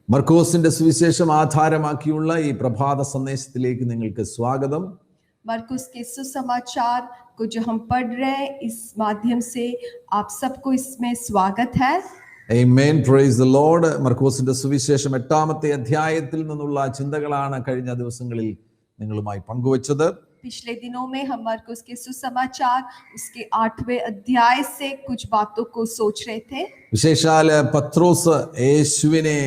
മർക്കോസിന്റെ സുവിശേഷം ആധാരമാക്കിയുള്ള ഈ പ്രഭാത സന്ദേശത്തിലേക്ക് നിങ്ങൾക്ക് സ്വാഗതം. मरकुस के सुसमाचार को जो हम पढ़ रहे हैं, इस माध्यम से आप सबको इसमें स्वागत है. Amen, praise the Lord. മർക്കോസിന്റെ സുവിശേഷം 8-ാമത്തെ അധ്യായത്തിൽ നിന്നുള്ള ചിന്തകളാണ് കഴിഞ്ഞ ദിവസങ്ങളിൽ നിങ്ങളുമായി പങ്കുവച്ചത്. पिछले दिनों में हम मरकुस के सुसमाचार उसके 8वें अध्याय से कुछ बातों को सोच रहे थे. വിശേഷാൽ പത്രോസ് യേശുവിനെ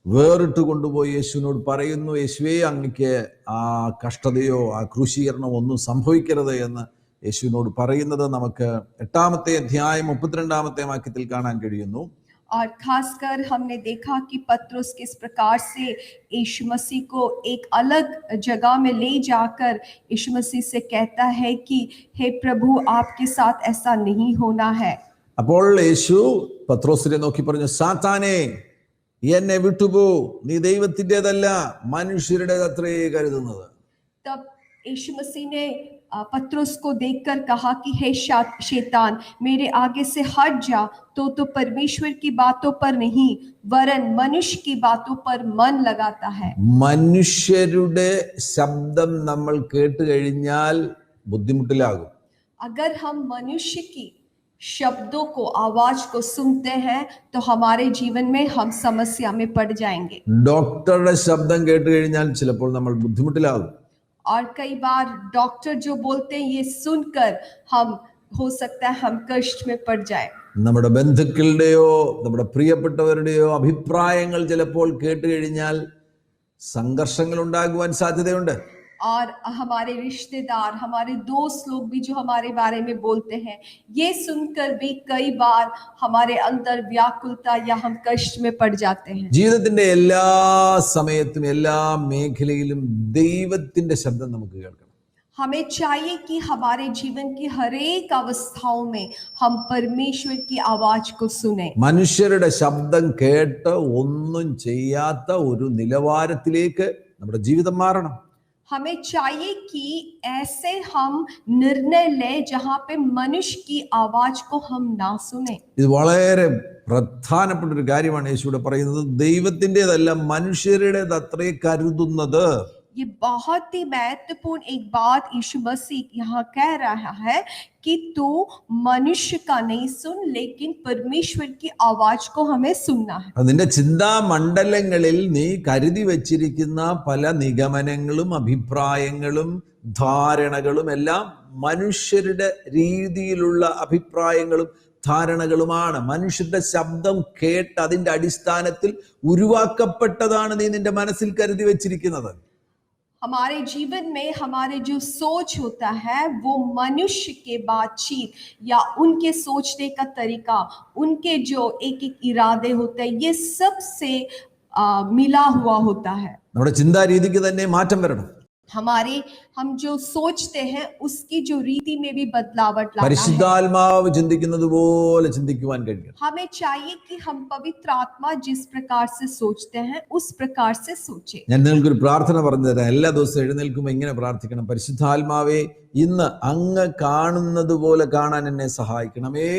വേറിട്ട് കൊണ്ടുപോയി യേശുവിനോട് പറയുന്നു, യേശുവേ അങ്ങക്ക് ആ കഷ്ടതയോ ആ ക്രൂശീകരണമോ ഒന്നും സംഭവിക്കരുത് എന്ന് യേശുവിനോട് പറയുന്നത് നമുക്ക് 8-ാമത്തെ അധ്യായം 32-ാമത്തെ വാക്യത്തിൽ കാണാൻ കഴിയുന്നു. और खासकर हमने देखा कि पत्रुस किस प्रकार से यीशु मसीह को एक अलग जगह में ले जाकर यीशु मसीह से कहता है कि हे प्रभु आपके साथ ऐसा नहीं होना है. അപ്പോൾ യേശു പത്രോസിനെ നോക്കി പറഞ്ഞു, സാത്താനേ എന്നെ വിട്ടുപോ, നീ ദൈവത്തിൻ്റെതല്ല മനുഷ്യരുടേതത്രേ കരുതുന്നത്. तब यीशु मसीह ने पत्रुस को देखकर कहा कि हे शैतान, मेरे आगे से हट जा, तो परमेश्वर की बातों पर नहीं वरन मनुष्य की बातों पर मन लगाता है. മനുഷ്യരുടെ ശബ്ദം നമ്മൾ കേട്ട് കഴിഞ്ഞാൽ ബുദ്ധിമുട്ടിലാകും. अगर हम मनुष्य की शब्दों को आवाज को सुनते हैं तो हमारे जीवन में हम समस्या में पड़ जाएंगे. ഡോക്ടറുടെ ശബ്ദം കേട്ട് കഴിഞ്ഞാൽ ചിലപ്പോൾ നമ്മൾ ബുദ്ധിമുട്ടിലാകും. और कई बार डॉक्टर जो बोलते हैं ये सुनकर हम हो सकता है हम कष्ट में पड़ जाए. നമ്മുടെ ബന്ധുക്കളുടെയോ നമ്മുടെ പ്രിയപ്പെട്ടവരുടെയോ അഭിപ്രായങ്ങൾ ചിലപ്പോൾ കേട്ട് കഴിഞ്ഞാൽ സംഘർഷങ്ങൾ ഉണ്ടാകുവാൻ സാധ്യതയുണ്ട്. और हमारे रिश्तेदार, हमारे दोस्त लोग भी जो हमारे बारे में बोलते हैं, ये सुनकर भी कई बार हमारे अंदर व्याकुलता या हम कष्ट में पड़ जाते हैं. ജീവിതത്തിന്റെ എല്ലാ സമയത്തും എല്ലാ മേഖലയിലും ദൈവത്തിന്റെ ശബ്ദം നമുക്ക് കേൾക്കണം. हमें चाहिए कि हमारे जीवन की हर एक अवस्थाओं में हम परमेश्वर की आवाज को सुने. മനുഷ്യരുടെ ശബ്ദം കേട്ട് ഒന്നും ചെയ്യാത്ത ഒരു നിലവാരത്തിലേക്ക് നമ്മുടെ ജീവിതം മാറണം. हमें चाहिए कि ऐसे हम निर्णय लें जहां पे मनुष्य की आवाज को हम ना सुने. ഇത് വളരെ പ്രധാനപ്പെട്ട ഒരു കാര്യമാണ് യേശുവിടെ പറയുന്നത്. ദൈവത്തിൻ്റെതല്ല മനുഷ്യരുടേതത്രേ കരുതുന്നത്. ये बहुत ही महत्वपूर्ण एक बात यीशु मसीह यहाँ कह रहा है कि तू मनुष्य का नहीं सुन लेकिन परमेश्वर की आवाज को हमें सुनना है. നിന്റെ ചിന്താ മണ്ഡലങ്ങളിൽ നീ കരുതി വച്ചിരിക്കുന്ന പല നിഗമനങ്ങളും അഭിപ്രായങ്ങളും ധാരണകളും എല്ലാം മനുഷ്യരുടെ രീതിയിലുള്ള അഭിപ്രായങ്ങളും ധാരണകളുമാണ്. മനുഷ്യരുടെ ശബ്ദം കേട്ട് അതിന്റെ അടിസ്ഥാനത്തിൽ ഉരുവാക്കപ്പെട്ടതാണ് നീ നിന്റെ മനസ്സിൽ കരുതി വച്ചിരിക്കുന്നത്. हमारे जीवन में हमारे जो सोच होता है वो मनुष्य के बातचीत या उनके सोचने का तरीका, उनके जो एक एक इरादे होते हैं, ये सब से मिला हुआ होता है. നമ്മുടെ ചിന്താ രീതിക്ക് തന്നെ മാറ്റം വരണം. हम जो सोचते हैं उसकी जो रीति में भी बदलावट लाना है. പരിശുദ്ധാത്മാവ് ചിന്തിക്കുന്നത് പോലെ ചിന്തിക്കുവാൻ കഴിയണം. हमें चाहिए कि हम पवित्र आत्मा जिस प्रकार से सोचते हैं उस प्रकार से सोचे. ഞാൻ നിങ്ങൾക്കൊരു പ്രാർത്ഥന പറഞ്ഞു തരാം. എല്ലാ ദിവസവും എഴുന്നേൽക്കുമ്പോൾ ഇങ്ങനെ പ്രാർത്ഥിക്കണം, പരിശുദ്ധാത്മാവേ ഇന്ന് അങ്ങ് കാണുന്നത് പോലെ കാണാൻ എന്നെ സഹായിക്കണമേ.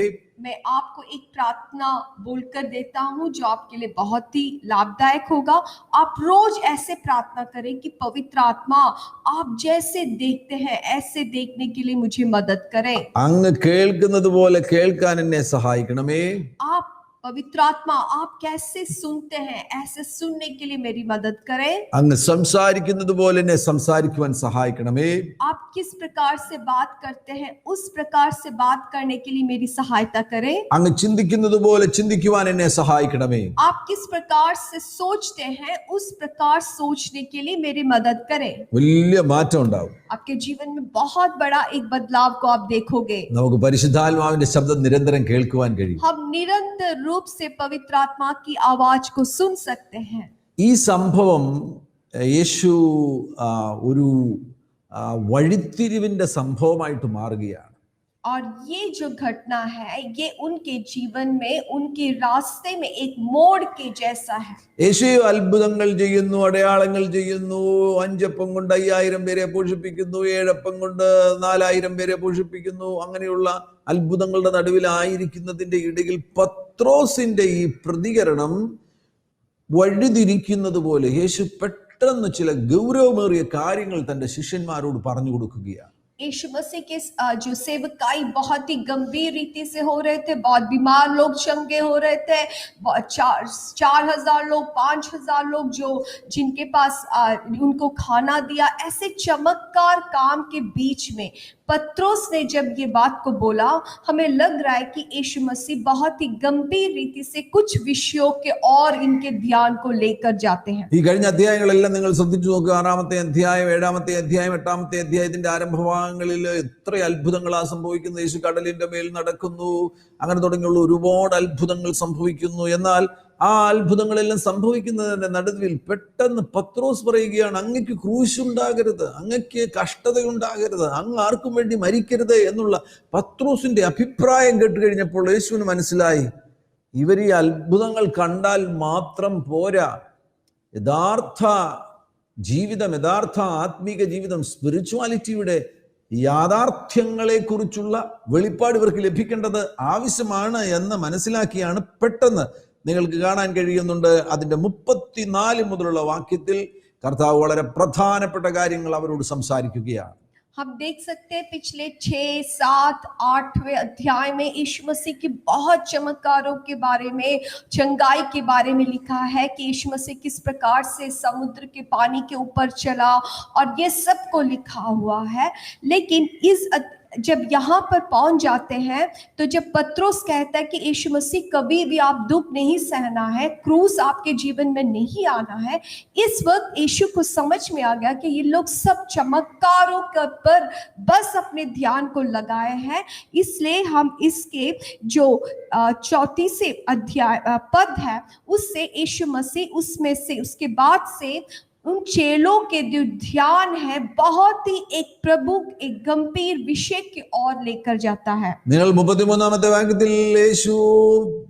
मैं आपको एक प्रार्थना बोलकर देता हूं जो आपके लिए बहुत ही लाभदायक होगा. आप रोज ऐसे प्रार्थना करें कि पवित्र आत्मा आप जैसे देखते हैं ऐसे देखने के लिए मुझे मदद करें. അങ്ങ് കേൾക്കുന്നത് പോലെ കേൾക്കാൻ എന്നെ സഹായിക്കണമേ. आप पवित्र आत्मा आप कैसे सुनते हैं ऐसे सुनने के लिए मेरी मदद करें. അങ്ങ് സംസാരിക്കുന്നത് പോലെ എന്നെ സംസാരിക്കുവാൻ സഹായിക്കണമേ. आप किस प्रकार से बात करते हैं उस प्रकार से बात करने के लिए मेरी सहायता करें. അങ്ങ് ചിന്തിക്കുന്നത് പോലെ ചിന്തിക്കുവാൻ എന്നെ സഹായിക്കണമേ. आप किस प्रकार से सोचते हैं उस प्रकार सोचने के लिए मेरी मदद करें. വലിയ മാറ്റം ഉണ്ടാവും. आपके जीवन में बहुत बड़ा एक बदलाव को आप देखोगे. നമുക്ക് പരിശുദ്ധാത്മാവിന്റെ ശബ്ദം നിരന്തരം കേൾക്കുവാൻ കഴിയും. हम निरंतर रूप से पवित्र आत्मा की आवाज को सुन सकते हैं. ഈ സംഭവം യേശു ഒരു വഴിത്തിരിവിന്റെ സംഭവമായിട്ട് മാറുകയാണ്. और ये जो घटना है ये उनके जीवन में उनके रास्ते में एक मोड़ के जैसा है. യേശു അത്ഭുതങ്ങൾ ചെയ്യുന്നു, അടയാളങ്ങൾ ചെയ്യുന്നു. 5 അപ്പം കൊണ്ട് 5000 പേരെ പോഷിപ്പിക്കുന്നു, 7 അപ്പം കൊണ്ട് 4000 പേരെ പോഷിപ്പിക്കുന്നു. അങ്ങനെയുള്ള അത്ഭുതങ്ങളുടെ നടുവിലായിരിക്കുന്നതിന്റെ ഇടയിൽ പത്രോസിന്റെ ഈ പ്രതികരണം വഴിതിരിക്കുന്നത് പോലെ യേശു പെട്ടെന്ന് ചില ഗൗരവമേറിയ കാര്യങ്ങൾ തന്റെ ശിഷ്യന്മാരോട് പറഞ്ഞു കൊടുക്കുകയാണ്. यीशु मसीह के जो सेवकाई बहुत ही गंभीर रीति से हो रहे थे, बहुत बीमार लोग चंगे हो रहे थे, 4,000 लोग, 5,000 लोग जो जिनके पास उनको खाना दिया, ऐसे चमत्कार काम के बीच में पत्रोस ने जब ये बात को बोला, हमें लग रहा है कि यीशु मसीह बहुत ही गंभीर रीति से कुछ विषयों के और इनके ध्यान को लेकर जाते हैं. ഈ കഴിഞ്ഞ അധ്യായങ്ങളെല്ലാം നിങ്ങൾ ശ്രദ്ധിച്ചു നോക്കുക. 6-ാമത്തെ അധ്യായം, 7-ാമത്തെ അധ്യായം, 8-ാമത്തെ അധ്യായത്തിന്റെ ആരംഭഭാഗങ്ങളിൽ എത്ര അത്ഭുതങ്ങളാ സംഭവിക്കുന്നത്. യേശു കടലിന്റെ മേൽ നടക്കുന്നു, അങ്ങനെ തുടങ്ങിയുള്ള ഒരുപാട് അത്ഭുതങ്ങൾ സംഭവിക്കുന്നു. എന്നാൽ ആ അത്ഭുതങ്ങളെല്ലാം സംഭവിക്കുന്നതിന്റെ നടുവിൽ പെട്ടെന്ന് പത്രോസ് പറയുകയാണ്, അങ്ങക്ക് ക്രൂശുണ്ടാകരുത്, അങ്ങക്ക് കഷ്ടതയുണ്ടാകരുത്, അങ്ങ് ആർക്കും വേണ്ടി മരിക്കരുത് എന്നുള്ള പത്രോസിന്റെ അഭിപ്രായം കേട്ട് കഴിഞ്ഞപ്പോൾ യേശുവിന് മനസ്സിലായി, ഇവർ ഈ അത്ഭുതങ്ങൾ കണ്ടാൽ മാത്രം പോരാ, യഥാർത്ഥ ജീവിതം, യഥാർത്ഥ ആത്മീക ജീവിതം, സ്പിരിച്വാലിറ്റിയുടെ യാഥാർത്ഥ്യങ്ങളെ കുറിച്ചുള്ള വെളിപ്പാട് ഇവർക്ക് ലഭിക്കേണ്ടത് ആവശ്യമാണ് എന്ന് മനസ്സിലാക്കിയാണ് പെട്ടെന്ന് നിങ്ങൾക്ക് കാണാൻ കഴിയുന്നുണ്ട്. അതിന്റെ 34 മുതലുള്ള വാക്യത്തിൽ കർത്താവ് വളരെ പ്രധാനപ്പെട്ട കാര്യങ്ങൾ അവരോട് സംസാരിക്കുകയാണ്. हम देख सकते हैं पिछले 6, 7, 8वें अध्याय में यीशु मसीह की बहुत चमत्कारों के बारे में, चंगाई के बारे में लिखा है कि यीशु मसीह किस प्रकार से समुद्र के पानी के ऊपर चला, और ये सब को लिखा हुआ है. लेकिन जब यहाँ पर पहुंच जाते हैं तो जब पत्रोस कहता है कि यीशु मसीह कभी भी आप दुख नहीं सहना है, क्रूस आपके जीवन में नहीं आना है, इस वक्त यीशु को समझ में आ गया कि ये लोग सब चमत्कारों पर बस अपने ध्यान को लगाए हैं. इसलिए हम इसके जो 34 अध्याय पद है उससे यीशु मसीह उसमें से उसके बाद से उन चेलों के जो ध्यान है बहुत ही एक प्रभु एक गंभीर विषय की ओर लेकर जाता है. നിങ്ങൾ 33-ാമത്തെ വാക്യത്തിൽ യേശു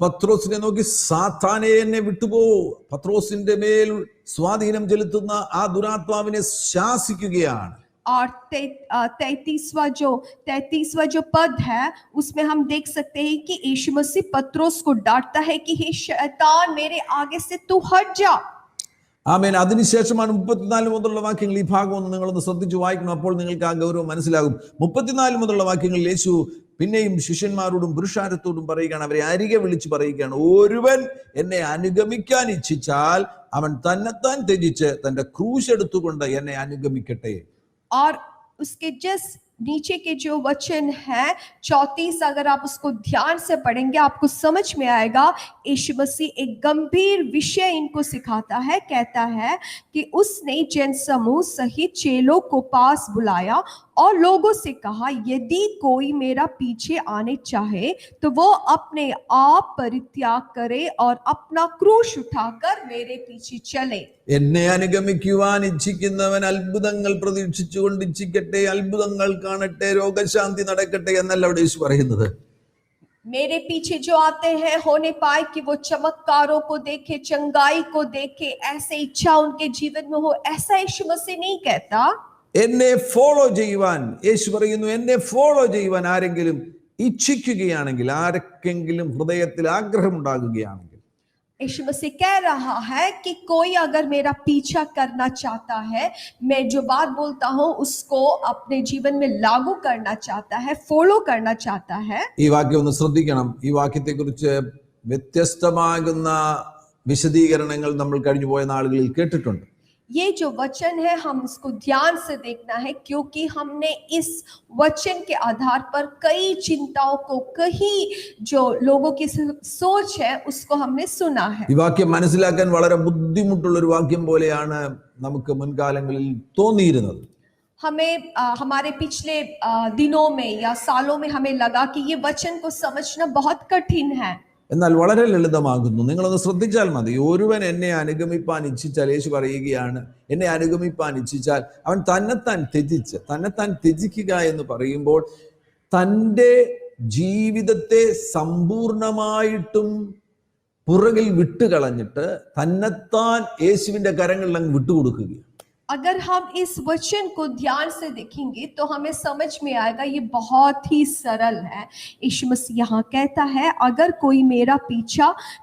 പത്രോസിനെ നോക്കി, സാത്താനെ എന്നെ വിട്ടുപോ, പത്രോസിന്റെ മേൽ സ്വാധീനം ചെലുത്തുന്ന ആ ദുരാത്മാവിനെ ശാസിക്കുകയാണ്. और 33वां जो पद है उसमें हम देख सकते हैं कि यीशु मसीह पत्रोस को डांटता है कि हे शैतान, मेरे आगे से तू हट जा. ആമേൻ. അതിനുശേഷമാണ് 34 മുതലുള്ള വാക്യങ്ങൾ. ഈ ഭാഗം ഒന്ന് നിങ്ങളൊന്ന് ശ്രദ്ധിച്ചു വായിക്കണം, അപ്പോൾ നിങ്ങൾക്ക് ആ ഗൗരവം മനസ്സിലാകും. 34 മുതലുള്ള വാക്യങ്ങളിൽ യേശു പിന്നെയും ശിഷ്യന്മാരോടും പുരുഷാരത്തോടും പറയുകയാണ്, അവരെ അരികെ വിളിച്ച് പറയുകയാണ്, ഒരുവൻ എന്നെ അനുഗമിക്കാൻ ഇച്ഛിച്ചാൽ അവൻ തന്നെത്താൻ ത്യജിച്ച് തന്റെ ക്രൂശ് എടുത്തുകൊണ്ട് എന്നെ അനുഗമിക്കട്ടെ. और उसके जस्ट नीचे के जो वचन है 34, अगर आप उसको ध्यान से पढ़ेंगे आपको समझ में आएगा. यीशु मसीह एक गंभीर विषय इनको सिखाता है. कहता है कि उसने जन समूह सहित चेलों को पास बुलाया और लोगों से कहा, यदि कोई मेरा पीछे आने चाहे तो वो अपने आप परित्याग करे और अपना क्रूश उठाकर मेरे पीछे चले. എന്നെ അനുഗമിക്കുവാൻ ഇച്ഛിക്കുന്നവൻ അത്ഭുതങ്ങൾ പ്രതീക്ഷിച്ചുകൊണ്ട് ഇച്ഛിക്കട്ടെ, അത്ഭുതങ്ങൾ കാണട്ടെ, രോഗശാന്തി നടക്കട്ടെ എന്നല്ല അവിടെ യേശു പറയുന്നത്. मेरे पीछे जो आते हैं होने पाए कि वो चमत्कारों को देखे, चंगाई को देखे, ऐसे इच्छा उनके जीवन में हो, ऐसा यीशु मसीह नहीं कहता. എന്നെ ഫോളോ ചെയ്യുവാൻ യേശു പറയുന്നു. എന്നെ ഫോളോ ചെയ്യുവാൻ ആരെങ്കിലും ഇച്ഛിക്കുകയാണെങ്കിൽ, ആർക്കെങ്കിലും ഹൃദയത്തിൽ ആഗ്രഹം ഉണ്ടാകുകയാണെങ്കിൽ, यीशु मसीह कह रहा है कि कोई अगर मेरा पीछा करना चाहता है, मैं जो बात बोलता हूं उसको अपने जीवन में लागू करना चाहता है, फॉलो करना चाहता है. ഈ വാക്യം ഒന്ന് ശ്രദ്ധിക്കണം. ഈ വാക്യത്തെക്കുറിച്ച് വ്യത്യസ്തമാകുന്ന വിശദീകരണങ്ങൾ നമ്മൾ കഴിഞ്ഞുപോയ നാളുകളിൽ കേട്ടിട്ടുണ്ട്. ये जो वचन है हम इसको ध्यान से देखना है, क्योंकि हमने इस वचन के आधार पर कई चिंताओं को, कई जो लोगों की सोच है उसको हमने सुना है. ഈ വാക്യം മനസ്സിലാക്കാൻ വളരെ ബുദ്ധിമുട്ടുള്ള ഒരു വാക്യം പോലെയാണ് നമുക്ക് മുൻകാലങ്ങളിൽ തോന്നിയിരുന്നത്. हमें हमारे पिछले दिनों में या सालों में हमें लगा कि ये वचन को समझना बहुत कठिन है. എന്നാൽ വളരെ ലളിതമാകുന്നു. നിങ്ങളൊന്ന് ശ്രദ്ധിച്ചാൽ മതി. ഒരുവൻ എന്നെ അനുഗമിപ്പാൻ ഇച്ഛിച്ചാൽ, യേശു പറയുകയാണ്, എന്നെ അനുഗമിപ്പാൻ ഇച്ഛിച്ചാൽ അവൻ തന്നെത്താൻ ത്യജിക്കുക എന്ന് പറയുമ്പോൾ തൻ്റെ ജീവിതത്തെ സമ്പൂർണമായിട്ടും പുറകിൽ വിട്ടുകളഞ്ഞിട്ട് തന്നെത്താൻ യേശുവിന്റെ കരങ്ങളിൽ അങ്ങ് വിട്ടുകൊടുക്കുകയാണ്. अगर हम इस वचन को ध्यान से देखेंगे तो हमें समझ में आएगा ये बहुत ही सरल है। यीशु मसीह यहाँ कहता है अगर कोई मेरा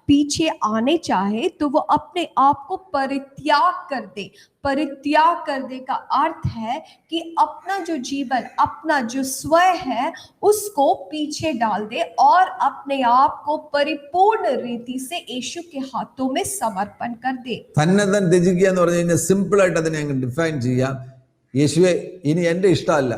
पीछे आने चाहे तो वो अपने आप को परित्याग कर दे। परित्याग कर दे का अर्थ है कि अपना जो जीवन, अपना जो स्वयं है उसको पीछे डाल दे और अपने आप को परिपूर्ण रीति से यीशु के हाथों में समर्पण कर दे। തന്നെ താൻ ത്യജിക്കുക എന്ന് പറഞ്ഞു കഴിഞ്ഞാൽ സിമ്പിൾ ആയിട്ട് അതിനെ അങ്ങ് ഡിഫൈൻ ചെയ്യാം. യേശുവെ, ഇനി എന്റെ ഇഷ്ടമല്ല,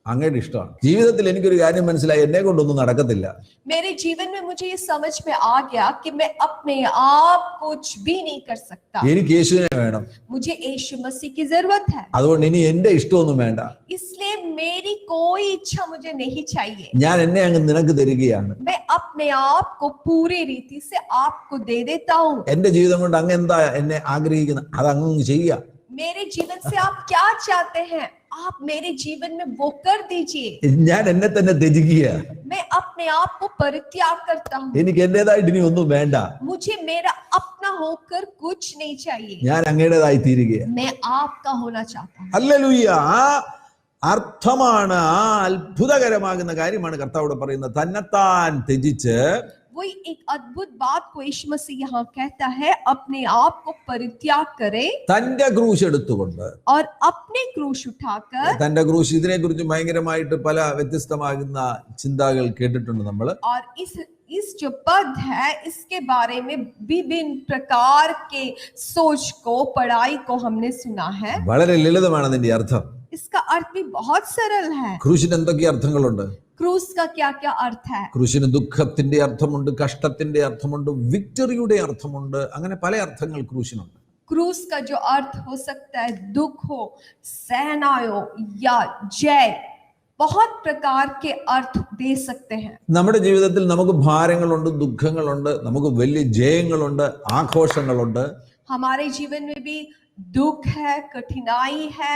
അങ്ങയുടെ ഇഷ്ടമാണ്. ജീവിതത്തിൽ എനിക്കൊരു കാര്യം മനസ്സിലായി, എന്നെ കൊണ്ടൊന്നും നടക്കത്തില്ല. मेरे जीवन में मुझे ये समझ में आ गया कि मैं अपने आप कुछ भी नहीं कर सकता। എനിക്ക് യേശുവിനെ വേണം. मुझे यीशु मसीह की जरूरत है। അതുകൊണ്ട് ഇനി എന്റെ ഇഷ്ടമൊന്നും വേണ്ട. इसलिए मेरी कोई इच्छा मुझे नहीं चाहिए। ഞാൻ എന്നെ അങ്ങ് നിനക്ക് തരികയാണ്. मैं अपने आप को पूरी रीति से आपको दे देता हूँ। എന്റെ ജീവിതം കൊണ്ട് അങ്ങ് എന്താ എന്നെ ആഗ്രഹിക്കുന്നത് അത് അങ്ങ് ചെയ്യുക. मेरे जीवन से आप क्या चाहते हैं आप मेरे जीवन में वो कर दीजिए। ഞാൻ എന്നെ തന്നെ ത്യജിക്കുക. मैं अपने आप को परित्याग करता हूँ। എനിക്ക് എന്റേതായിട്ട് ഇനി ഒന്നും വേണ്ട. मुझे मेरा अपना होकर कुछ नहीं चाहिए। ഞാൻ അങ്ങയുടേതായി തീരുകയാണ്. मैं आपका होना चाहता हूँ। ഹല്ലേലൂയ. ആ അർത്ഥമാണ്, ആ അത്ഭുതകരമാകുന്ന കാര്യമാണ് കർത്താവ് പറയുന്നത്. തന്നെത്താൻ ത്യജിച്ച് वही एक अद्भुत बात को यीशु मसीह यहाँ कहता है अपने आप को परित्याग करे തന്റെ ക്രൂശ് എടുത്തുകൊണ്ട്. और अपने क्रूश उठाकर। തന്റെ ക്രൂശ്, ഇതിനെ കുറിച്ച് ഭയങ്കരമായിട്ട് പല വ്യത്യസ്തമാകുന്ന ചിന്തകൾ കേട്ടിട്ടുണ്ട് നമ്മൾ. और इस जो पद है इसके बारे में विभिन्न प्रकार के सोच को, पढ़ाई को हमने सुना है। വളരെ ലളിതമാണ് അതിന്റെ അർത്ഥം. इसका अर्थ भी बहुत सरल है। ക്രൂശിന് എന്തൊക്കെ അർത്ഥങ്ങളുണ്ട്? क्रूस का क्या क्या अर्थ है? ക്രൂശിന് ദുഃഖത്തിന്റെ അർത്ഥമുണ്ട്, കഷ്ടത്തിന്റെ അർത്ഥമുണ്ട്, വിക്ടറിയുടെ അർത്ഥമുണ്ട്. അങ്ങനെ പല അർത്ഥങ്ങൾ ക്രൂശിനുണ്ട്. क्रूस का जो अर्थ हो सकता है दुख हो, सहना हो या जय, बहुत प्रकार के अर्थ दे सकते हैं। നമ്മുടെ ജീവിതത്തിൽ നമുക്ക് ഭാരങ്ങളുണ്ട്, ദുഃഖങ്ങളുണ്ട്, നമുക്ക് വലിയ ജയങ്ങളുണ്ട്, ആഘോഷങ്ങളുണ്ട്. हमारे जीवन में भी दुख है, कठिनाई है,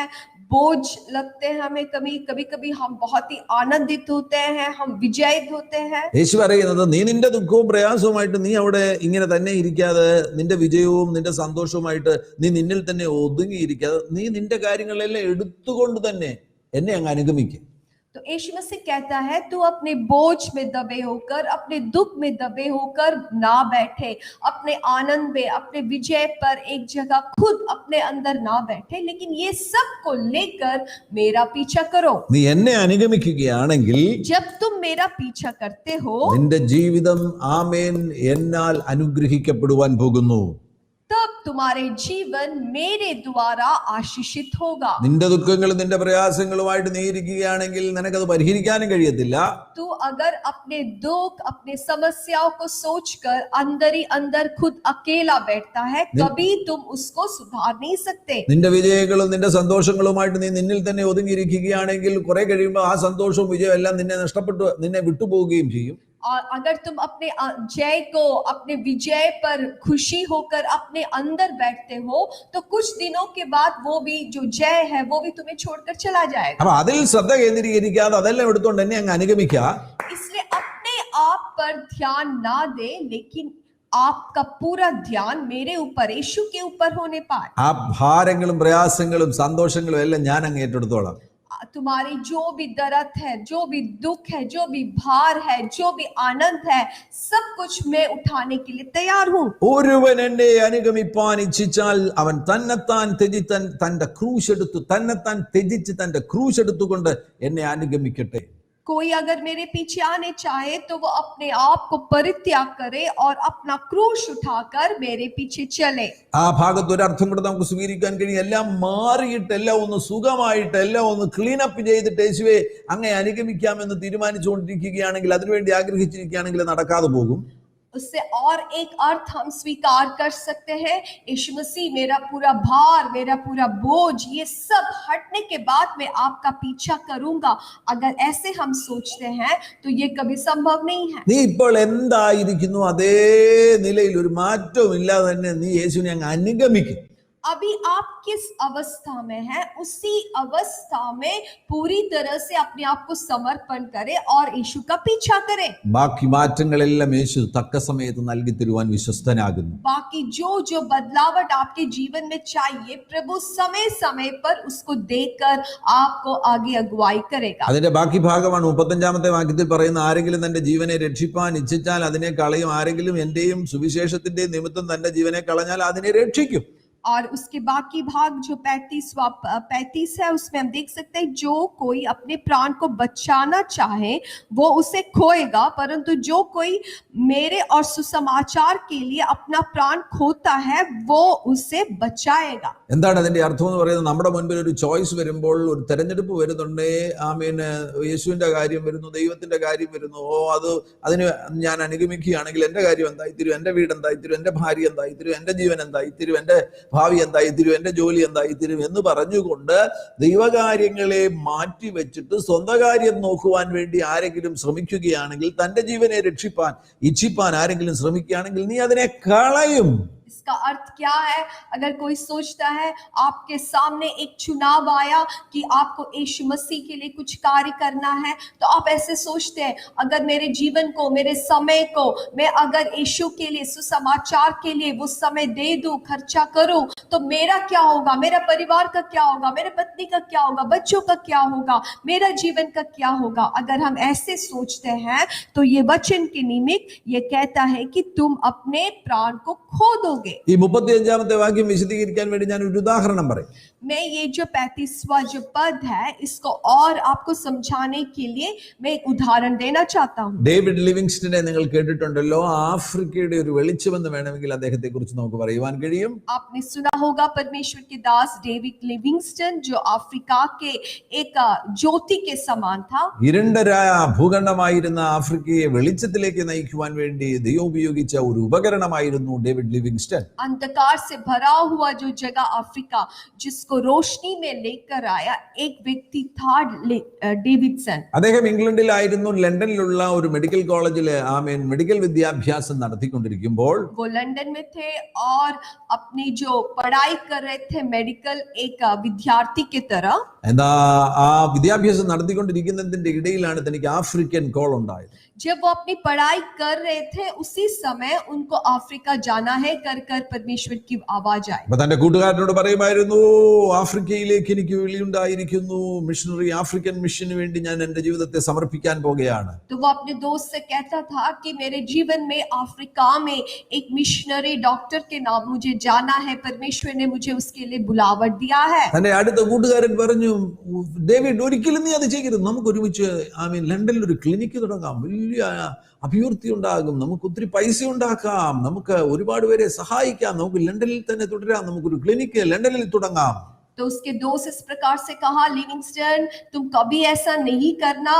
बोझ लगते हैं हमें। कभी कभी हम बहुत ही आनंदित होते हैं, हम विजयित होते हैं। യേശു പറയുന്നത് നീ നിന്റെ ദുഃഖവും പ്രയാസവുമായിട്ട് നീ അവിടെ ഇങ്ങനെ തന്നെ ഇരിക്കാതെ, നിന്റെ വിജയവും നിന്റെ സന്തോഷവുമായിട്ട് നീ നിന്നിൽ തന്നെ ഒതുങ്ങിയിരിക്കാതെ, നീ നിന്റെ കാര്യങ്ങളെല്ലാം എടുത്തുകൊണ്ട് തന്നെ എന്നെ അങ്ങ് അനുഗമിക്കുക. तो यीशु मसीह कहता है तू अपने बोझ में दबे होकर, अपने दुख में दबे होकर ना बैठे, अपने आनंद में, अपने विजय पर एक जगह खुद अपने अंदर ना बैठे, लेकिन ये सब को लेकर मेरा पीछा करो। നീ എന്നെ അനുഗമിക്കുകയാണെങ്കിൽ जब तुम मेरा पीछा करते हो നിന്റെ ജീവിതം ആമേൻ എന്നാൽ അനുഗ്രഹിക്കപ്പെടുവാൻ പോകുന്നു. तब तुम्हारे जीवन मेरे द्वारा आशीषित होगा। നിന്റെ ദുഃഖങ്ങളും നിന്റെ പ്രയാസങ്ങളുമായിട്ട് നീ ഇരിക്കുകയാണെങ്കിൽ നിനക്കത് പരിഹരിക്കാനും കഴിയത്തില്ല. तू अगर अपने दुख, अपने समस्याओं को सोचकर अंदर ही अंदर खुद अकेला बैठता है, कभी तुम उसको सुधार नहीं सकते। നിന്റെ വിജയങ്ങളും നിന്റെ സന്തോഷങ്ങളുമായിട്ട് നീ നിന്നിൽ തന്നെ ഒതുങ്ങിയിരിക്കുകയാണെങ്കിൽ കുറെ കഴിയുമ്പോൾ ആ സന്തോഷവും വിജയവും എല്ലാം നിന്നെ വിട്ടുപോവുകയും ചെയ്യും. और अगर तुम अपने जय को, अपने विजय पर खुशी होकर अपने अंदर बैठते हो तो कुछ दिनों के बाद वो भी जो जय है वो भी तुम्हें छोड़कर चला जाएगा। അപ്പൊ അതിൽ ശ്രദ്ധ കേന്ദ്രീകരിക്കാതെ അതെല്ലാം എടുത്തുകൊണ്ട് എന്നെ അങ്ങ് അനുഗമിക്കുക. इसलिए अपने आप पर ध्यान ना दे, लेकिन आपका पूरा ध्यान मेरे ऊपर, यीशु के ऊपर होने पाए। ആ ഭാരങ്ങളും പ്രയാസങ്ങളും സന്തോഷങ്ങളും എല്ലാം ഞാൻ അങ്ങ് ഏറ്റെടുത്തോളാം. तुम्हारी जो भी दर्द है, जो भी दुख है, जो भी भार है, जो भी आनंद है, सब कुछ मैं उठाने के लिए तैयार हूँ। ഒരുവൻ എന്നെ അനുഗമിപ്പാൻ ഇച്ഛിച്ചാൽ അവൻ തന്നെത്താൻ തന്റെ ക്രൂശ് എടുത്തു, തന്നെത്താൻ ത്യജിച്ച് തന്റെ ക്രൂശ് എടുത്തുകൊണ്ട് എന്നെ അനുഗമിക്കട്ടെ. कोई अगर मेरे पीछे आने चाहे तो वो अपने आप को परित्याग करे और अपना क्रूश उठाकर मेरे पीछे चले। ആ ഭാഗത്ത് ഒരു അർത്ഥം കൂടെ നമുക്ക് സ്വീകരിക്കാൻ കഴിയും. എല്ലാം മാറിയിട്ട്, എല്ലാം ഒന്ന് സുഖമായിട്ട്, എല്ലാം ഒന്ന് ക്ലീൻ അപ്പ് ചെയ്തിട്ട് യേശുവെ അങ്ങേ അനുഗമിക്കാമെന്ന് തീരുമാനിച്ചുകൊണ്ടിരിക്കുകയാണെങ്കിൽ, അതിനുവേണ്ടി ആഗ്രഹിച്ചിരിക്കുകയാണെങ്കിൽ നടക്കാതെ പോകും. उससे और एक अर्थ हम स्वीकार कर सकते हैं, यीशु मसीह मेरा पूरा भार, मेरा पूरा बोझ, ये सब हटने के बाद मैं आपका पीछा करूंगा। अगर ऐसे हम सोचते हैं तो ये कभी संभव नहीं है। നീ ഇപ്പോൾ എന്തായിരിക്കുന്നു അതേ നിലയിൽ ഒരു മാറ്റവും ഇല്ലാതെ തന്നെ നീ യേശുവിനെ അങ്ങ് അനുഗമിക്കും. अभी आप किस अवस्था में हैं, उसी अवस्था में पूरी तरह से अपने आप को समर्पण करें और यीशु का पीछा करें। ബാക്കി മാറ്റങ്ങളെല്ലാം യേശു തക്ക സമയത്ത് നൽകി തരുവാൻ വിശ്വസ്തനാകുന്നു. बाकी जो जो बदलावट आपके जीवन में चाहिए, प्रभु समय समय पर उसको देकर आपको आगे अगुवाई करेगा। അതിന്റെ ബാക്കി ഭാഗമാണ് 35-ാമത്തെ വാക്യത്തിൽ പറയുന്ന, ആരെങ്കിലും തന്റെ ജീവനെ രക്ഷിപ്പാൻ ഇച്ഛിച്ചാൽ അതിനെ കളയും, ആരെങ്കിലും എന്റെയും സുവിശേഷത്തിന്റെയും നിമിത്തം തന്റെ ജീവനെ കളഞ്ഞാൽ അതിനെ രക്ഷിക്കും. और उसके बाकी भाग जो 35 है, उसमें हम देख सकते हैं, जो कोई अपने प्राण को बचाना चाहे वो उसे खोएगा, परंतु जो कोई मेरे और सुसमाचार के लिए अपना प्राण खोता है वो उसे बचाएगा। എന്താണ് അതിന്റെ അർത്ഥം എന്ന് പറയുന്നത്? നമ്മുടെ മുൻപിൽ ഒരു ചോയ്സ് വരുമ്പോൾ, ഒരു തെരഞ്ഞെടുപ്പ് വരുന്നുണ്ടേ, യേശുവിന്റെ കാര്യം വരുന്നു, ദൈവത്തിന്റെ കാര്യം വരുന്നു, അതിന് ഞാൻ അനുഗമിക്കുകയാണെങ്കിൽ എന്റെ കാര്യം എന്തായിത്തീരും, എന്റെ വീട് എന്തായിത്തീരും, എന്റെ ഭാര്യ എന്തായിത്തീരും, എന്റെ ജീവൻ എന്തായിത്തീരും, എന്റെ ഭാവി എന്തായിത്തീരും, എന്റെ ജോലി എന്തായിത്തീരും എന്ന് പറഞ്ഞുകൊണ്ട് ദൈവകാര്യങ്ങളെ മാറ്റി വെച്ചിട്ട് സ്വന്തം കാര്യം നോക്കുവാൻ വേണ്ടി ആരെങ്കിലും ശ്രമിക്കുകയാണെങ്കിൽ, തന്റെ ജീവനെ രക്ഷിപ്പാൻ ഇച്ഛിപ്പാൻ ആരെങ്കിലും ശ്രമിക്കുകയാണെങ്കിൽ നീ അതിനെ കളയും. इसका अर्थ क्या है? अगर कोई सोचता है, आपके सामने एक चुनाव आया कि आपको यीशु मसीह के लिए कुछ कार्य करना है, तो आप ऐसे सोचते हैं, अगर मेरे जीवन को, मेरे समय को मैं अगर यीशु के लिए, सुसमाचार के लिए वो समय दे दूं, खर्चा करूं, तो मेरा क्या होगा, मेरा परिवार का क्या होगा, मेरे पत्नी का क्या होगा, बच्चों का क्या होगा, मेरा जीवन का क्या होगा? अगर हम ऐसे सोचते हैं तो ये वचन के निमित्त ये कहता है कि तुम अपने प्राण को खो दोगे। ഈ 35-ാമത്തെ വാക്യം വിശദീകരിക്കാൻ വേണ്ടി ഞാൻ ഒരു ഉദാഹരണം പറയും. मैं ये जो 35वां जो पद है, इसको और आपको समझाने के लिए मैं एक उदाहरण देना चाहता हूँ। ഡേവിഡ് ലിവിങ്സ്റ്റനെ നിങ്ങൾ കേട്ടിട്ടുണ്ടല്ലോ. ആഫ്രിക്കയുടെ ഒരു വെളിച്ചമെന്ന് വേണമെങ്കിൽ അദ്ദേഹത്തെ കുറിച്ച് നമുക്ക് പറയുവാൻ കഴിയും. आपने सुना होगा परमेश्वर के दास डेविड लिविंगस्टन, जो अफ्रीका के एक ज्योति के समान था. ഇരുണ്ടരായ ഭൂഖണ്ഡമായിരുന്ന ആഫ്രിക്കയെ വെളിച്ചത്തിലേക്ക് നയിക്കുവാൻ വേണ്ടി ദൈവം ഉപയോഗിച്ച ഒരു ഉപകരണമായിരുന്നു ഡേവിഡ് ലിവിങ്സ്റ്റൺ. अंधकार से भरा हुआ जो जगह अफ्रीका, जिसको रोशनी में लेकर आया एक व्यक्ति था डेविडसन. അദ്ദേഹം ഇംഗ്ലണ്ടിലായിരുന്നു, ലണ്ടനിലുള്ള ഒരു മെഡിക്കൽ കോളേജിൽ മെഡിക്കൽ വിദ്യാഭ്യാസം നടത്തിക്കൊണ്ടിരിക്കുമ്പോൾ, वो लंदन में थे और अपनी जो पढ़ाई कर रहे थे मेडिकल, एक विद्यार्थी की तरह. എന്താ ആ വിദ്യാഭ്യാസം നടത്തിക്കൊണ്ടിരിക്കുന്നതിന്റെ ഇടയിലാണ് തനിക്ക് ആഫ്രിക്കൻ കോൾ ഉണ്ടായത്. जब वो अपनी पढ़ाई कर रहे थे, उसी समय उनको अफ्रीका जाना है कर परमेश्वर की आवाज आई. അപ്പൊ തന്റെ കൂട്ടുകാരനോട് പറയുമായിരുന്നു, ആഫ്രിക്കയിലേക്ക് എനിക്ക് വിളിയുണ്ടായിരിക്കുന്നു, മിഷണറി ആഫ്രിക്കൻ മിഷന് വേണ്ടി ഞാൻ എന്റെ ജീവിതത്തെ സമർപ്പിക്കാൻ പോകുകയാണ്. तो वो अपने दोस्त से कहता था कि मेरे जीवन में अफ्रीका में एक मिशनरी डॉक्टर के नाम मुझे जाना है, परमेश्वर ने मुझे उसके लिए बुलावट दिया है. തന്റെ അടുത്ത കൂട്ടുകാരൻ പറഞ്ഞു, ഡേവിഡ് ഒരിക്കലും നീ അത് ചെയ്യരുത്, നമുക്ക് ഒരുമിച്ച് ലണ്ടനിൽ ഒരു ക്ലിനിക്ക് തുടങ്ങാം, വലിയ അഭിവൃദ്ധി ഉണ്ടാകും, നമുക്ക് ഒത്തിരി പൈസ ഉണ്ടാക്കാം, നമുക്ക് ഒരുപാട് പേരെ സഹായിക്കാം, നമുക്ക് ലണ്ടനിൽ തന്നെ തുടരാം, നമുക്കൊരു ക്ലിനിക്ക് ലണ്ടനിൽ തുടങ്ങാം. तो उसके दोस्त इस प्रकार से कहा, लिविंगस्टन तुम कभी ऐसा नहीं करना,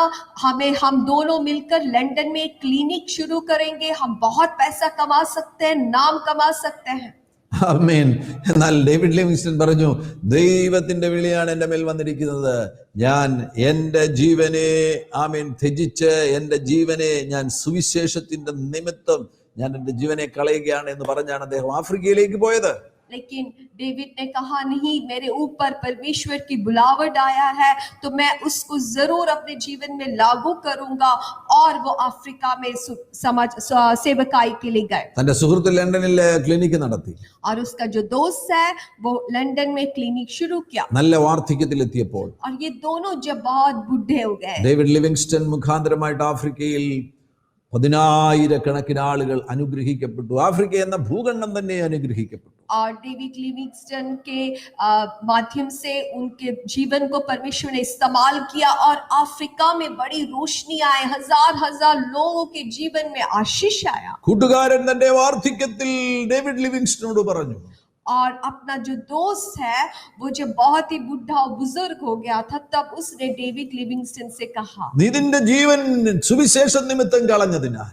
हम दोनों मिलकर लंदन में एक क्लिनिक शुरू करेंगे, हम बहुत पैसा कमा सकते हैं, नाम कमा सकते हैं. ആമേൻ. എന്നാൽ ഡേവിഡ് ലിവിങ്സ്റ്റൺ പറഞ്ഞു, ദൈവത്തിന്റെ വിളിയാണ് എന്റെ മേൽ വന്നിരിക്കുന്നത്, ഞാൻ എന്റെ ജീവനെ ത്യജിച്ച് എന്റെ ജീവനെ ഞാൻ സുവിശേഷത്തിന്റെ നിമിത്തം ഞാൻ എന്റെ ജീവനെ കളയുകയാണ് എന്ന് പറഞ്ഞാണ് അദ്ദേഹം ആഫ്രിക്കയിലേക്ക് പോയത്. लेकिन डेविड ने कहा, नहीं, मेरे ऊपर परमेश्वर की बुलावट आया है, तो मैं उसको जरूर अपने जीवन में लागू करूंगा. और वो अफ्रीका में समाज सेवकाई के लिए गए. തന്റെ സുഹൃത്ത് ലണ്ടനിൽ ക്ലിനിക്ക് നടത്തി. और उसका जो दोस्त है वो लंदन में क्लिनिक शुरू किया. നല്ല വാർദ്ധക്യത്തിലെത്തിയപ്പോൾ और ये दोनों जब बहुत बूढ़े हो गए, ഡേവിഡ് ലിവിങ്സ്റ്റൺ മുഖാന്തരമായിട്ട് ആഫ്രിക്കയിൽ 10,000 ആളുകൾ അനുഗ്രഹിക്കപ്പെട്ടു. ആഫ്രിക്ക എന്ന ഭൂഖണ്ഡം തന്നെ അനുഗ്രഹിക്കപ്പെട്ടു. और डेविड लिविंगस्टन के माध्यम से उनके जीवन को परमेश्वर ने इस्तेमाल किया और अफ्रीका में बड़ी रोशनी आए, हजार लोगों के जीवन में आशीष आया. കൂട്ടുകാരൻ തന്റെ വാർദ്ധക്യത്തിൽ ഡേവിഡ് ലിവിങ്സ്റ്റണോട് പറഞ്ഞു, और अपना जो दोस्त है वो जब बहुत ही बुढ़ा और बुजुर्ग हो गया था, तब उसने डेविड लिविंगस्टन से कहा, നീ നിന്റെ ജീവൻ സുവിശേഷ നിമിത്തം കളഞ്ഞതിനാൽ,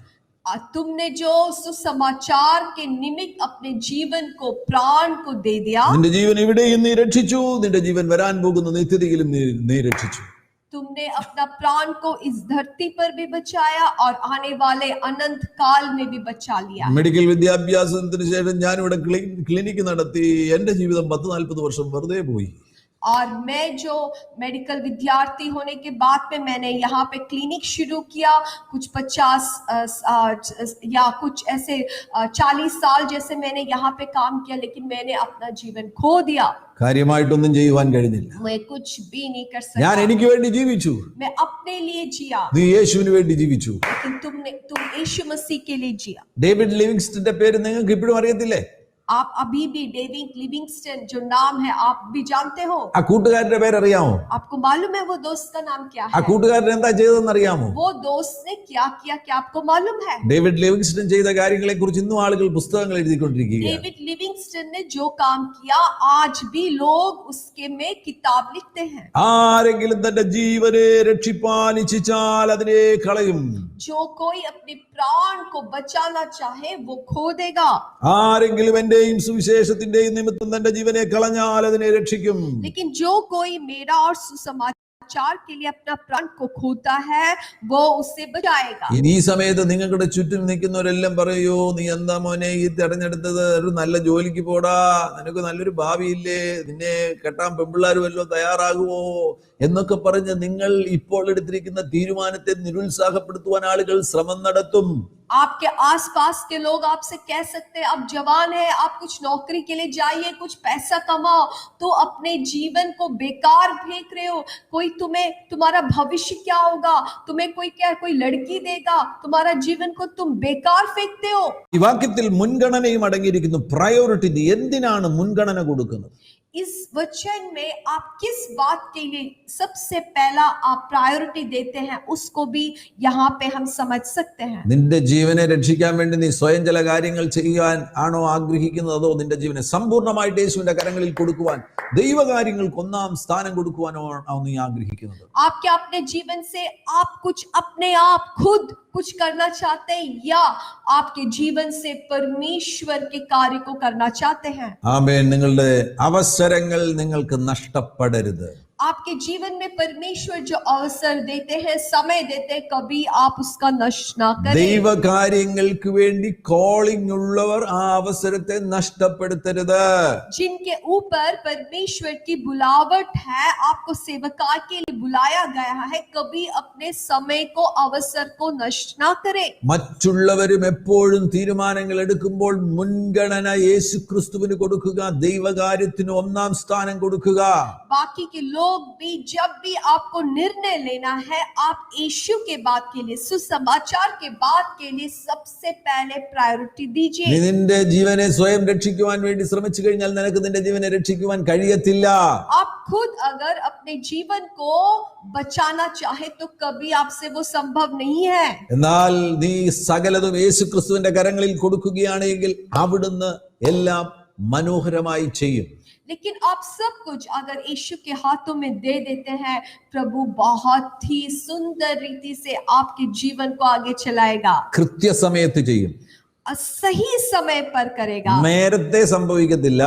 तुमने जो सुसमाचार के निमित्त अपने जीवन को, प्राण को दे दिया, നിന്റെ ജീവൻ ഇവിടെയും നീ രക്ഷിച്ചു, നിന്റെ ജീവൻ വരാൻ പോകുന്ന നിത്യതയിലും നീ രക്ഷിച്ചു. तो तुमने अपना प्राण को इस धरती पर भी बचाया और आने वाले अनंत काल में भी बचा लिया। മെഡിക്കൽ വിദ്യാഭ്യാസത്തിന് ശേഷം ഞാനിവിടെ ക്ലിനിക്ക് നടത്തി. എന്റെ ജീവിതം 10-40 വർഷം വെറുതെ പോയി. और मैं जो मेडिकल विद्यार्थी होने के बाद में मैंने यहाँ पे क्लिनिक शुरू किया, कुछ 50 या कुछ ऐसे 40 साल जैसे मैंने यहाँ पे काम किया, लेकिन मैंने अपना जीवन खो दिया। കാര്യമായിട്ടൊന്നും ചെയ്യുവാൻ കഴിഞ്ഞില്ല. मैं कुछ भी नहीं कर ഞാൻ सका। എനിക്ക് വേണ്ടി ജീവിച്ചു. मैं अपने लिए जिया, നീ യേശുവിന് വേണ്ടി ജീവിച്ചു. लेकिन तुम यीशु मसीह के लिए जिया। ഡേവിഡ് ലിവിങ്സ്റ്റന്റെ പേര് നിങ്ങൾക്ക് ഇപ്പോഴും അറിയത്തില്ലേ? आप अभी भी डेविड लिविंगस्टन जो नाम है आप भी जानते हो। ആ കൂട്ടുകാരന്റെ പേരറിയാമോ? आपको मालूम है वो दोस्त का नाम क्या ആ है? കൂട്ടുകാരൻ എന്താ ചെയ്തതെന്ന് അറിയാമോ? वो दोस्त ने क्या किया, क्या आपको मालूम है? ഡേവിഡ് ലിവിങ്സ്റ്റൺ ചെയ്ത കാര്യങ്ങളെ കുറിച്ച് ഇന്നും ആളുകൾ പുസ്തകങ്ങൾ എഴുതിക്കൊണ്ടിരിക്കുകയാണ്. डेविड लिविंगस्टन ने जो काम किया आज भी लोग उसके में किताब लिखते हैं। ആരെങ്കിലും തന്റെ ജീവനെ രക്ഷിപ്പാൻ ഇച്ഛിച്ചാൽ അതിനെ കളയും. जो कोई अपने प्राण को बचाना चाहे वो खो देगा, ആരെങ്കിലും എന്റെയും സുവിശേഷത്തിന്റെയും നിമിത്തം തന്റെ ജീവനെ കളഞ്ഞാൽ അതിനെ രക്ഷിക്കും. लेकिन जो कोई मेरा और सुसमाचार के लिए अपना प्राण को खोता है वो उससे बचाएगा। ഇനി ഈ സമയത്ത് നിങ്ങളുടെ ചുറ്റും നിൽക്കുന്നവരെല്ലാം പറയൂ, നീ എന്താ മോനെ ഈ തെരഞ്ഞെടുത്തത്? ഒരു നല്ല ജോലിക്ക് പോടാ, നിനക്ക് നല്ലൊരു ഭാവിയില്ലേ, നിന്നെ കെട്ടാൻ പെൺപിള്ളേർ വല്ലതും തയ്യാറാകുമോ എന്നൊക്കെ പറഞ്ഞ് നിങ്ങൾ ഇപ്പോൾ എടുത്തിരിക്കുന്ന തീരുമാനത്തെ നിരുത്സാഹപ്പെടുത്തുവാൻ ആളുകൾ ശ്രമം നടത്തും. आपके आसपास के लोग आपसे कह सकते हैं, आप जवान है, आप कुछ नौकरी के लिए जाइए, कुछ पैसा कमाओ, तो अपने जीवन को बेकार फेंक रहे हो। कोई तुम्हारा भविष्य क्या होगा, तुम्हें कोई लड़की देगा, तुम्हारा जीवन को तुम बेकार फेंकते हो। ഈ വാക്യത്തിൽ മുൻഗണനയും അടങ്ങിയിരിക്കുന്നു. പ്രയോറിറ്റി. എന്തിനാണ് മുൻഗണന കൊടുക്കുന്നത്? इस वचन में आप किस बात के लिए सबसे पहला आप प्रायोरिटी देते हैं, उसको भी यहाँ पे हम समझ सकते हैं। നിന്റെ ജീവനെ രക്ഷിക്കാൻ വേണ്ടി നീ സ്വയം ചില കാര്യങ്ങൾ ചെയ്യാൻ ആണോ ആഗ്രഹിക്കുന്നത്, അതോ നിന്റെ ജീവനെ സമ്പൂർണ്ണമായിട്ട് യേശുവിന്റെ കരങ്ങളിൽ കൊടുക്കുവാൻ, ദൈവകാര്യങ്ങൾക്ക് ഒന്നാം സ്ഥാനം കൊടുക്കുവാനോ ആണോ നീ ആഗ്രഹിക്കുന്നത്? आप क्या अपने जीवन से आप कुछ अपने आप खुद कुछ करना चाहते हैं, या आपके जीवन से परमेश्वर के कार्य को करना चाहते हैं? ആമേൻ. നിങ്ങളുടെ അവസരങ്ങൾ നിങ്ങൾക്ക് നഷ്ടപ്പെടരുത്. आपके जीवन में परमेश्वर जो अवसर देते हैं, समय देते हैं, कभी आप उसका नष्ट ना करें। ദൈവകാര്യങ്ങൾക്ക് വേണ്ടി കോളിംഗ് ഉള്ളവർ ആ അവസരത്തെ നഷ്ടപ്പെടുത്തരുത്. जिनके ऊपर परमेश्वर की बुलावट है, आपको सेवकाई के लिए बुलाया गया है, कभी अपने समय को अवसर को नष्ट ना करें। മറ്റുള്ളവരും എപ്പോഴും തീരുമാനങ്ങൾ എടുക്കുമ്പോൾ മുൻഗണന യേശു ക്രിസ്തുവിന് കൊടുക്കുക. ദൈവകാര്യത്തിന് ഒന്നാം സ്ഥാനം കൊടുക്കുക. बाकी के लोग भी जब भी आपको निर्णय लेना है, आप यीशु के बात के लिए, सुसमाचार के बात के लिए सबसे पहले प्रायोरिटी दीजिए। നീ നിന്റെ ജീവനെ സ്വയം രക്ഷിക്കുവാൻ വേണ്ടി ശ്രമിച്ചു കഴിഞ്ഞാൽ നിനക്ക് നിന്റെ ജീവനെ രക്ഷിക്കുവാൻ കഴിയത്തില്ല. आप खुद अगर अपने जीवन को बचाना चाहे तो कभी आपसे वो संभव नहीं है। എന്നാൽ നീ സകലതും യേശു ക്രിസ്തുവിന്റെ കരങ്ങളിൽ കൊടുക്കുകയാണെങ്കിൽ അവിടുന്ന് എല്ലാം മനോഹരമായി ചെയ്യും. लेकिन आप सब कुछ अगर यीशु के हाथों में दे देते हैं, प्रभु बहुत ही सुंदर रीति से आपके जीवन को आगे चलाएगा, കൃത്യസമയത്ത് ചെയ്യും. सही समय पर करेगा। നേരത്തെ സംഭവിക്കത്തില്ല,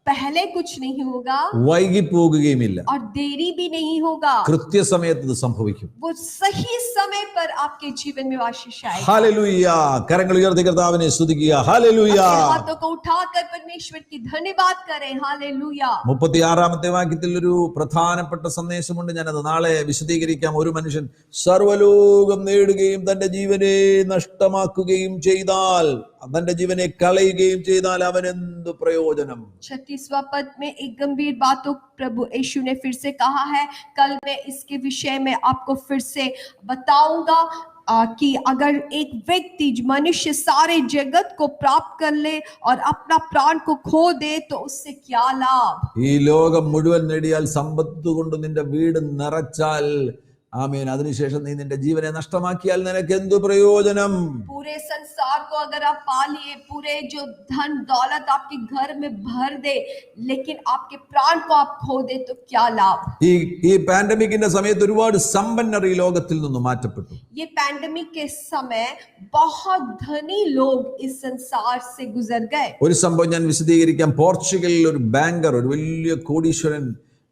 पहले कुछ नहीं होगा വൈകിപ്പോകുകയുമില്ല. और देरी भी नहीं होगा, കൃത്യസമയത്ത് ഇത് സംഭവിക്കും. वो सही समय पर आपके जीवन में आशीष आएगा। ഹല്ലേലൂയ. കരങ്ങൾ ഉയർത്തി കർത്താവിനെ സ്തുതിക്കുക. ഹല്ലേലൂയ. अपने हाथों को उठाकर परमेश्वर की धन्यवाद करें। हालेलुया। 36-ാമത്തെ വാക്യത്തിൽ ഒരു പ്രധാനപ്പെട്ട സന്ദേശമുണ്ട്. ഞാനത് നാളെ വിശദീകരിക്കാം. ഒരു മനുഷ്യൻ സർവ്വലോകം നേടുകയും തന്റെ ജീവനെ നഷ്ടമാക്കുകയും ചെയ്താൽ, തന്റെ ജീവനെ കളയുകയും ചെയ്താൽ അവൻ എന്ത് പ്രയോജനം? 36वां पद में एक गंभीर बात तो प्रभु यीशु ने फिर से कहा है। कल मैं इसके विषय में आपको फिर से बताऊंगा कि अगर एक व्यक्ति मनुष्य सारे जगत को प्राप्त कर ले और अपना प्राण को खो दे तो उससे क्या लाभ? ഈ ലോകം മുഴുവൻ നേടിയാൽ സമ്പത്ത് കൊണ്ട് നിന്റെ വീട് നിറച്ചാൽ, ആമേൻ, അതിനുശേഷം നീ നിന്റെ ജീവനെ നഷ്ടമാക്കിയാൽ നിനക്ക് എന്തു പ്രയോജനം? पूरे संसार को अगर आप पा लिए, पूरे जो धन दौलत आपके घर में भर दे, लेकिन आपके प्राण को आप खो दे तो क्या लाभ? ഈ പാൻഡമിക്കിന്റെ സമയത്ത് ഒരുപാട് സമ്പന്നർ ഈ ലോകത്തിൽ നിന്ന് മാറ്റപ്പെട്ടു. ये पैंडेमिक के समय बहुत धनी लोग इस संसार से गुजर गए। ഒരു സംഭവം ഞാൻ വിശദീകരിക്കാം. പോർച്ചുഗലിൽ ഒരു ബാങ്കർ, ഒരു വലിയ കോടീശ്വരൻ,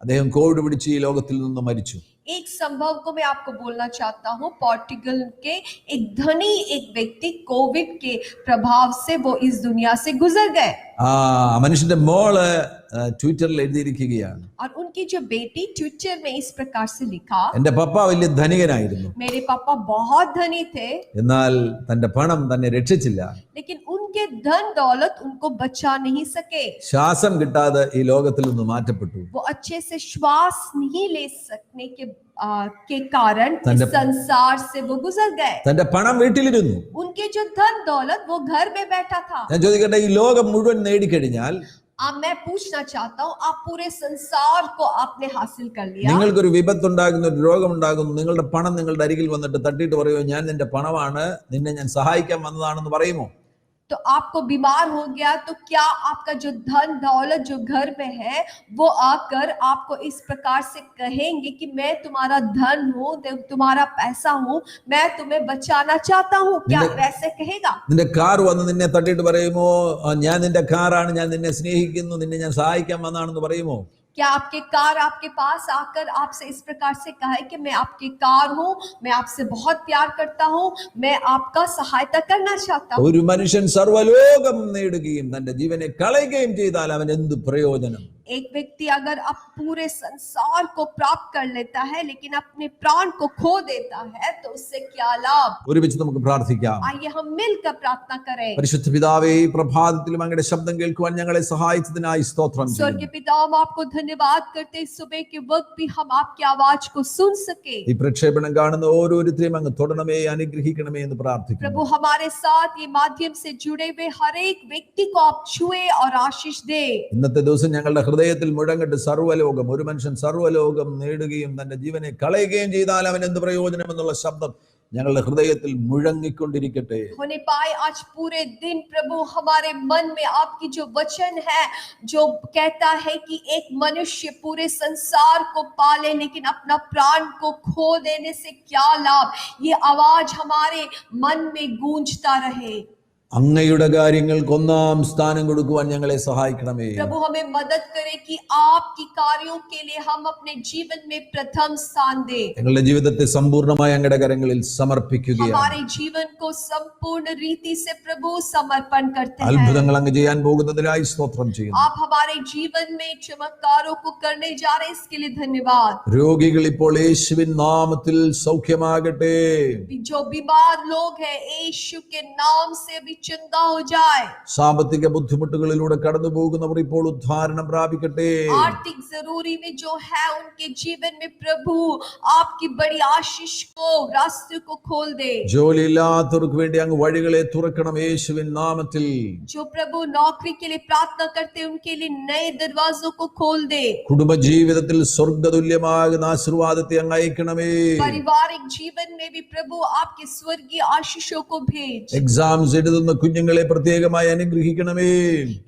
അദ്ദേഹം കോവിഡ് പിടിച്ച് ഈ ലോകത്തിൽ നിന്ന് മരിച്ചു. एक संभव को मैं आपको बोलना चाहता हूँ, पोर्टुगल के एक धनी एक व्यक्ति कोविड के प्रभाव से वो इस दुनिया से गुजर गए। ആ മനുഷ്യന്റെ മോള് ട്വിറ്ററിൽ എഴുതിയിരിക്കുകയാണ്, और उनकी जो बेटी ट्विटर में इस प्रकार से लिखा, എന്റെ പപ്പ വലിയ ധനികനായിരുന്നു, मेरे पापा बहुत धनी थे, എന്നാൽ തന്റെ പണം തന്നെ രക്ഷിച്ചില്ല. लेकिन उनके धन दौलत उनको बचा नहीं सके। ശ്വാസം കിട്ടാതെ ഈ ലോകത്തിൽ നിന്ന് മാറ്റപ്പെട്ടു. वो अच्छे से श्वास नहीं ले सकने के कारण इस संसार से वो गुजर गए। തന്റെ പണം വീട്ടിലിരുന്നു. उनके जो धन दौलत वो घर में बैठा था। ഞാൻ ചോദിക്കട്ടെ, ഈ ലോകം മുഴുവൻ നേടിക്കഴിഞ്ഞാൽ अब मैं पूछना चाहता हूँ, आप पूरे संसार को आपने हासिल कर लिया, നിങ്ങൾക്കൊരു വിപത്തുണ്ടാകുന്നു, ഒരു രോഗമുണ്ടാകുന്നു, നിങ്ങളുടെ പണം നിങ്ങളുടെ അരികിൽ വന്നിട്ട് തട്ടിയിട്ട് പറയുമോ, ഞാൻ നിന്റെ പണമാണ്, നിന്നെ ഞാൻ സഹായിക്കാൻ വന്നതാണെന്ന് പറയുമോ? तो आपको बीमार हो गया तो क्या आपका जो धन दौलत जो घर में है वो आकर आपको इस प्रकार से कहेंगे कि मैं तुम्हारा धन हूँ, तुम्हारा पैसा हूँ, मैं तुम्हें बचाना चाहता हूँ? क्या वैसे कहेगा? നിന്റെ കാർ വന്ന് നിന്നെ തട്ടിയിട്ട് പറയുമോ, ഞാൻ നിന്റെ കാറാണ്, ഞാൻ നിന്നെ സ്നേഹിക്കുന്നു, നിന്നെ ഞാൻ സഹായിക്കാൻ വന്നതാണെന്ന് പറയുമോ? क्या आपके कार आपके पास आकर आपसे इस प्रकार से कहे कि मैं आपकी कार हूँ, मैं आपसे बहुत प्यार करता हूँ, मैं आपका सहायता करना चाहता हूँ? ഒരു മനുഷ്യൻ സർവ്വലോകം നേടുകയും തന്റെ ജീവനെ കളയുകയും ചെയ്താൽ അവൻ എന്ത് പ്രയോജനം? एक व्यक्ति अगर अब पूरे संसार को प्राप्त कर लेता है लेकिन अपने प्राण को खो देता है तो उससे क्या लाभ? ഒരുമിച്ച് നമുക്ക് പ്രാർത്ഥിക്കാം. आइए हम मिलकर प्रार्थना करें। പരിശുദ്ധ പിതാവേ, ഈ പ്രഭാതത്തിലും അങ്ങയുടെ ശബ്ദം കേൾക്കുവാൻ ഞങ്ങളെ സഹായിച്ചതിനായി സ്തോത്രം ചെയ്യുന്നു. स्वर्गीय पिता, हम आपको धन्यवाद करते हैं, सुबह के वक्त भी हम आपकी आवाज को सुन सके। ഈ പ്രക്ഷേപണം കാണുന്ന ഓരോരുത്തരെയും അങ്ങ് തൊടണമേ, അനുഗ്രഹിക്കണമേ എന്ന് പ്രാർത്ഥിക്കുന്നു. प्रभु हमारे साथ ये माध्यम से जुड़े हुए हर एक व्यक्ति को आप छुए और आशीष दे। ഇന്നത്തെ ദിവസം ഞങ്ങളുടെ ഹൃദയത്തിൽ മുഴങ്ങട്ട് സർവ്വലോകം, ഒരു മനുഷ്യൻ സർവ്വലോകം നേടുകയും തന്റെ ജീവനെ കളയുകയും ചെയ്താൽ അവൻ എന്ത് പ്രയോജനം എന്നുള്ള ശബ്ദം ഞങ്ങളുടെ ഹൃദയത്തിൽ മുഴങ്ങിക്കൊണ്ടിരിക്കട്ടെ. होने पाए आज पूरे दिन प्रभु हमारे मन में आपकी जो वचन है जो कहता है कि एक मनुष्य पूरे संसार को पाले लेकिन अपना प्राण को खो देने से क्या लाभ, ये आवाज हमारे मन में गूंजता रहे। അങ്ങയുടെ കാര്യങ്ങൾക്ക് ഒന്നാം സ്ഥാനം കൊടുക്കുവാൻ ഞങ്ങളെ സഹായിക്കണമേ. प्रभु हमें मदद करे कि आपकी कार्यों के लिए हम अपने जीवन में प्रथम स्थान दे। ഞങ്ങളുടെ ജീവിതത്തെ സമ്പൂർണ്ണമായി അങ്ങയുടെ കരങ്ങളിൽ സമർപ്പിക്കുകയാണ്. हमारे जीवन को संपूर्ण रीति से प्रभु समर्पण करते हैं। അത്ഭുതങ്ങൾ അങ്ങ് ചെയ്യാൻ പോകുന്നതിനായി സ്തോത്രം ചെയ്യുന്നു. आप हमारे जीवन में चमत्कारों को करने जा रहे हैं, इसके लिए धन्यवाद। രോഗികൾ ഇപ്പോൾ യേശുവിൻ നാമത്തിൽ സൗഖ്യമാകട്ടെ. जो बीमार लोग हैं यीशु के नाम से भी चंगा हो जाए। സാമ്പത്തിക ബുദ്ധിമുട്ടുകളിലൂടെ കടന്നു പോകുന്നവർ ഇപ്പോൾ ഉദ്ധാരണം പ്രാപിക്കട്ടെ. आर्थिक जरूरी में जो है उनके जीवन में प्रभु आपकी बड़ी आशीष को रास्ते को खोल दे। ജോലിയില്ലാത്തവർക്ക് വേണ്ടി അങ്ങ് വഴികളെ തുറക്കണം യേശുവിൻ നാമത്തിൽ. जो प्रभु नौकरी के लिए प्रार्थना करते हैं उनके लिए नए दरवाजों को खोल दे। കുടുംബജീവിതത്തിൽ സ്വർഗ്ഗതുല്യമാകുന്ന ആശീർവാദത്തെ അങ്ങ് അയക്കണമേ. पारिवारिक जीवन में भी प्रभु आपके स्वर्गीय आशीषों को भेज। എക്സാംസ് എഴുതുന്ന കുഞ്ഞുങ്ങളെ പ്രത്യേകമായി അനുഗ്രഹിക്കണമേ.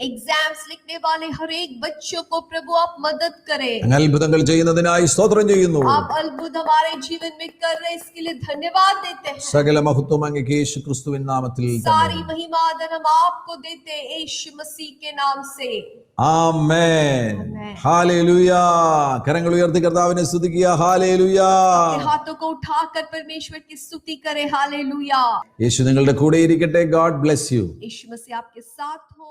एग्जाम्स लिखने वाले हर एक बच्चों को प्रभु आप मदद करें। അങ്ങ് അത്ഭുതങ്ങൾ ചെയ്യുന്നതിനായി സ്തോത്രം ചെയ്യുന്നു. आप अद्भुत हमारे जीवन में कर रहे हैं, इसके लिए धन्यवाद देते हैं। സകല മഹത്വം അങ്ങേക്ക് യേശു ക്രിസ്തുവിൻ നാമത്തിൽ सारी महिमा आदर हम आपको देते हैं यीशु मसीह के नाम से। ആമേൻ. ഹല്ലേലൂയ. കരങ്ങൾ ഉയർത്തി കർത്താവിനെ സ്തുതിക്കുക. ഹല്ലേലൂയ. हाथों को उठाकर परमेश्वर की स्तुति करें। हालेलुया। യേശു നിങ്ങളുടെ കൂടെ ഇരിക്കട്ടെ. God bless you. यीशु मसीह आपके साथ हो।